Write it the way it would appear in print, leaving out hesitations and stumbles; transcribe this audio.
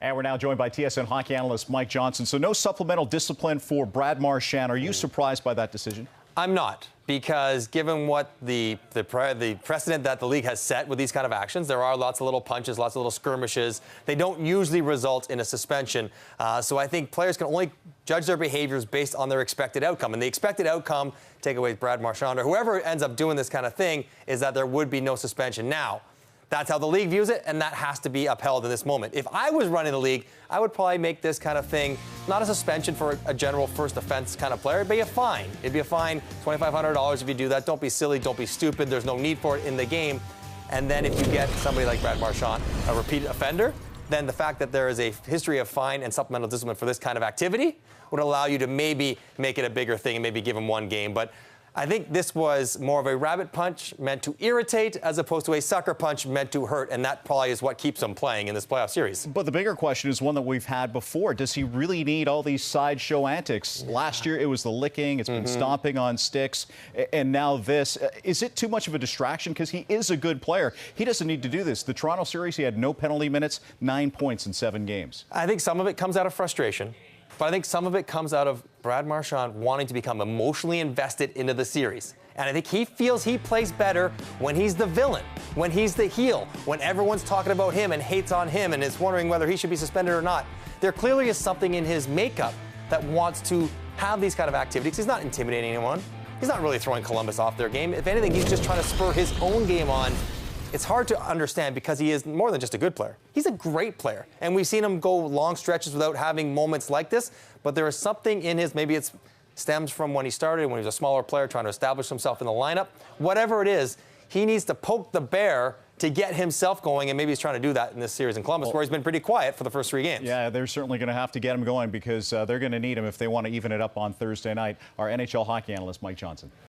And we're now joined by TSN hockey analyst Mike Johnson. So no supplemental discipline for Brad Marchand. Are you surprised by that decision? I'm not, because given what the precedent that the league has set with these kind of actions, there are lots of little punches, lots of little skirmishes. They don't usually result in a suspension. So I think players can only judge their behaviors based on their expected outcome. And the expected outcome, take away Brad Marchand or whoever ends up doing this kind of thing, is that there would be no suspension. Now, that's how the league views it, and that has to be upheld in this moment. If I was running the league, I would probably make this kind of thing not a suspension for a general first offense kind of player. It'd be a fine. It'd be a fine, $2,500 if you do that. Don't be silly. Don't be stupid. There's no need for it in the game. And then if you get somebody like Brad Marchand, a repeat offender, then the fact that there is a history of fine and supplemental discipline for this kind of activity would allow you to maybe make it a bigger thing and maybe give him one game. But I think this was more of a rabbit punch meant to irritate as opposed to a sucker punch meant to hurt, and that probably is what keeps him playing in this playoff series. But the bigger question is one that we've had before. Does he really need all these sideshow antics? Last year it was the licking, it's been stomping on sticks, and now this. Is it too much of a distraction? Because he is a good player. He doesn't need to do this. The Toronto series, he had no penalty minutes, 9 points in 7 games. I think some of it comes out of frustration. But I think some of it comes out of Brad Marchand wanting to become emotionally invested into the series. And I think he feels he plays better when he's the villain, when he's the heel, when everyone's talking about him and hates on him and is wondering whether he should be suspended or not. There clearly is something in his makeup that wants to have these kind of activities. He's not intimidating anyone. He's not really throwing Columbus off their game. If anything, he's just trying to spur his own game on. It's hard to understand because he is more than just a good player. He's a great player. And we've seen him go long stretches without having moments like this. But there is something in his, maybe it stems from when he started, when he was a smaller player trying to establish himself in the lineup. Whatever it is, he needs to poke the bear to get himself going, and maybe he's trying to do that in this series in Columbus, where he's been pretty quiet for the first 3 games. Yeah, they're certainly going to have to get him going because they're going to need him if they want to even it up on Thursday night. Our NHL hockey analyst, Mike Johnson.